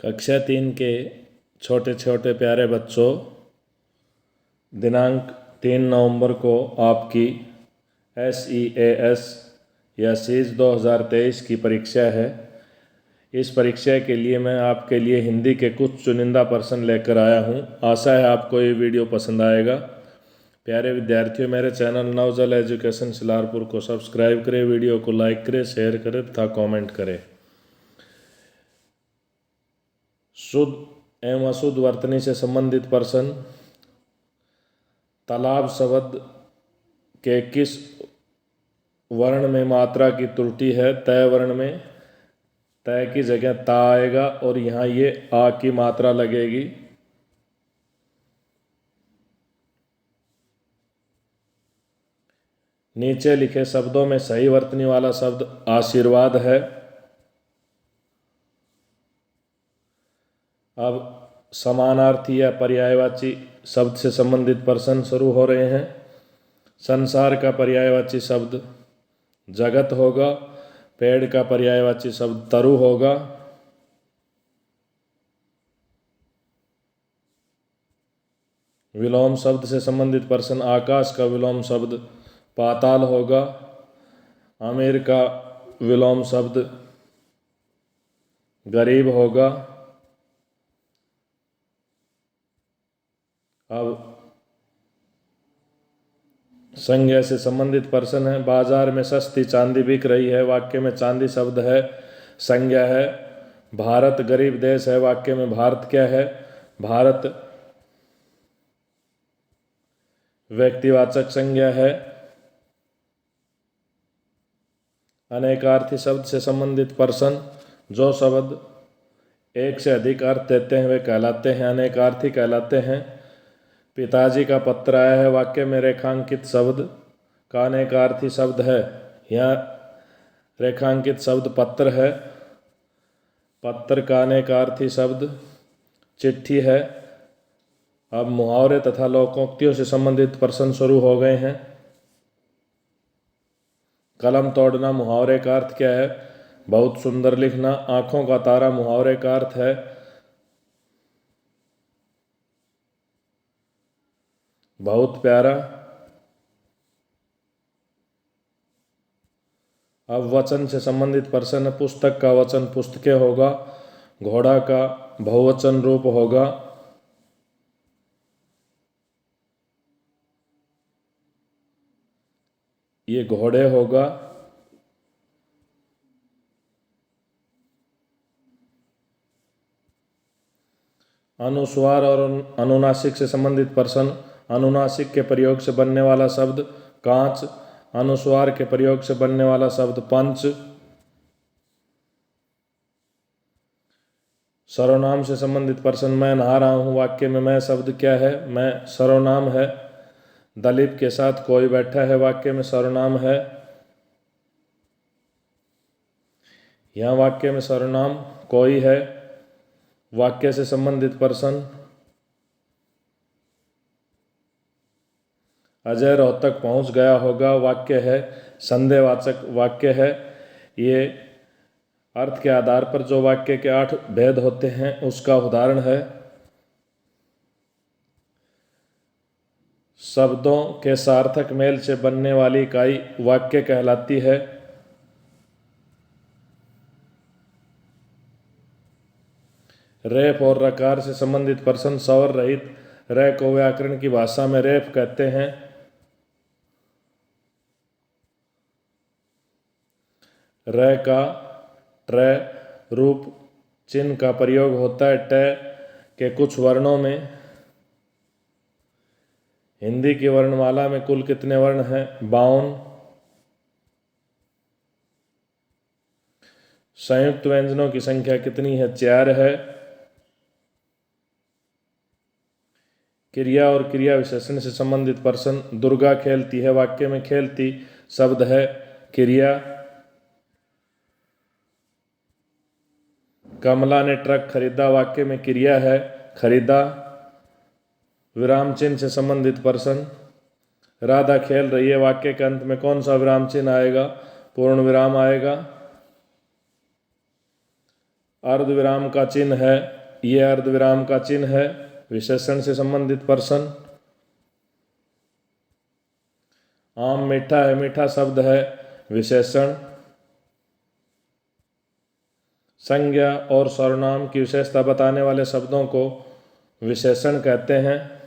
कक्षा 3 के छोटे छोटे प्यारे बच्चों, दिनांक 3 नवंबर को आपकी SEAS या सीज 2023 की परीक्षा है। इस परीक्षा के लिए मैं आपके लिए हिंदी के कुछ चुनिंदा प्रश्न लेकर आया हूं। आशा है आपको ये वीडियो पसंद आएगा। प्यारे विद्यार्थियों, मेरे चैनल नवजल एजुकेशन सिलारपुर को सब्सक्राइब करें, वीडियो को लाइक करें, शेयर करें तथा कमेंट करें। शुद्ध एवं अशुद्ध वर्तनी से संबंधित प्रश्न। तालाब शब्द के किस वर्ण में मात्रा की त्रुटि है? तय वर्ण में तय की जगह ता आएगा और यहाँ ये आ की मात्रा लगेगी। नीचे लिखे शब्दों में सही वर्तनी वाला शब्द आशीर्वाद है। अब समानार्थी या पर्यायवाची शब्द से संबंधित प्रश्न शुरू हो रहे हैं। संसार का पर्यायवाची शब्द जगत होगा। पेड़ का पर्यायवाची शब्द तरु होगा। विलोम शब्द से संबंधित प्रश्न। आकाश का विलोम शब्द पाताल होगा। अमीर का विलोम शब्द गरीब होगा। अब संज्ञा से संबंधित प्रश्न है। बाजार में सस्ती चांदी बिक रही है। वाक्य में चांदी शब्द है, संज्ञा है। भारत गरीब देश है। वाक्य में भारत क्या है? भारत व्यक्तिवाचक संज्ञा है। अनेकार्थी शब्द से संबंधित प्रश्न। जो शब्द एक से अधिक अर्थ देते हैं वे कहलाते हैं अनेकार्थी कहलाते हैं। पिताजी का पत्र आया है। वाक्य में रेखांकित शब्द का अनेकार्थी शब्द है। यहाँ रेखांकित शब्द पत्र है। पत्र का अनेकार्थी शब्द चिट्ठी है। अब मुहावरे तथा लोकोक्तियों से संबंधित प्रश्न शुरू हो गए हैं। कलम तोड़ना मुहावरे का अर्थ क्या है? बहुत सुंदर लिखना। आंखों का तारा मुहावरे का अर्थ है बहुत प्यारा। अब वचन से संबंधित प्रश्न। पुस्तक का वचन पुस्तकें होगा। घोड़ा का बहुवचन रूप होगा ये घोड़े होगा। अनुस्वार और अनुनासिक से संबंधित प्रश्न। अनुनासिक के प्रयोग से बनने वाला शब्द कांच। अनुस्वार के प्रयोग से बनने वाला शब्द पंच। सर्वनाम से संबंधित प्रश्न। मैं नहा रहा हूँ। वाक्य में मैं शब्द क्या है? मैं सर्वनाम है। दलीप के साथ कोई बैठा है। वाक्य में सर्वनाम है। यहाँ वाक्य में सर्वनाम कोई है। वाक्य से संबंधित प्रश्न। अजय रोहतक पहुंच गया होगा। वाक्य है संदेहवाचक वाक्य है। ये अर्थ के आधार पर जो वाक्य के 8 भेद होते हैं उसका उदाहरण है। शब्दों के सार्थक मेल से बनने वाली इकाई वाक्य कहलाती है। रेफ और रकार से संबंधित प्रश्न। स्वर रहित रे को व्याकरण की भाषा में रेफ कहते हैं। रे का ट्रे रूप चिन्ह का प्रयोग होता है। टे के कुछ वर्णों में। हिंदी की वर्णमाला में कुल कितने वर्ण हैं? 52। संयुक्त व्यंजनों की संख्या कितनी है? 4 है। क्रिया और क्रिया विशेषण से संबंधित प्रश्न। दुर्गा खेलती है। वाक्य में खेलती शब्द है क्रिया। कमला ने ट्रक खरीदा। वाक्य में क्रिया है खरीदा। विराम चिन्ह से संबंधित प्रश्न। राधा खेल रही है। वाक्य के अंत में कौन सा विराम चिन्ह आएगा? पूर्ण विराम आएगा। अर्धविराम का चिन्ह है, ये अर्धविराम का चिन्ह है, विशेषण से संबंधित पर्सन। आम मीठा है, मीठा शब्द है, विशेषण। संज्ञा और सर्वनाम की विशेषता बताने वाले शब्दों को विशेषण कहते हैं।